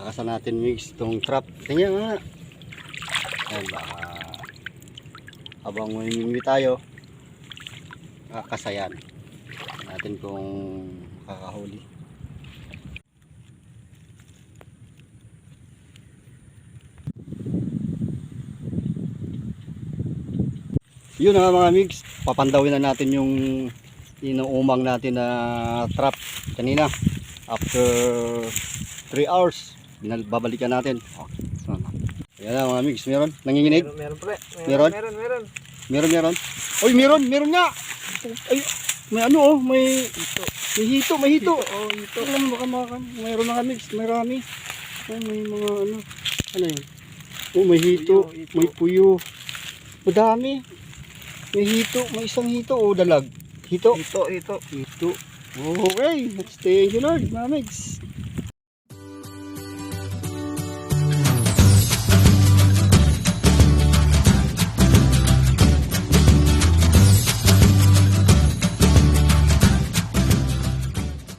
Takasan natin mix itong trap. Tingnan nga. Ayan, baka habang mamimili tayo, kakasayan natin kung kakahuli. Yun nga mga mix, papandawin na natin yung inuumang natin na trap kanina. After 3 hours babalikan natin. Ayan na mga mix, meron? Nanginginig? Meron pre. Meron? Meron? Oy, meron nga! Ay, may ano oh, may hito. Oh, ito. Baka mayroon mga mix, marami. Oh, may mga ano yun? Oh, may hito, may puyo. Madami. May hito, may isang hito o dalag. Hito. Ito. Okay, let's thank you Lord, mga mix.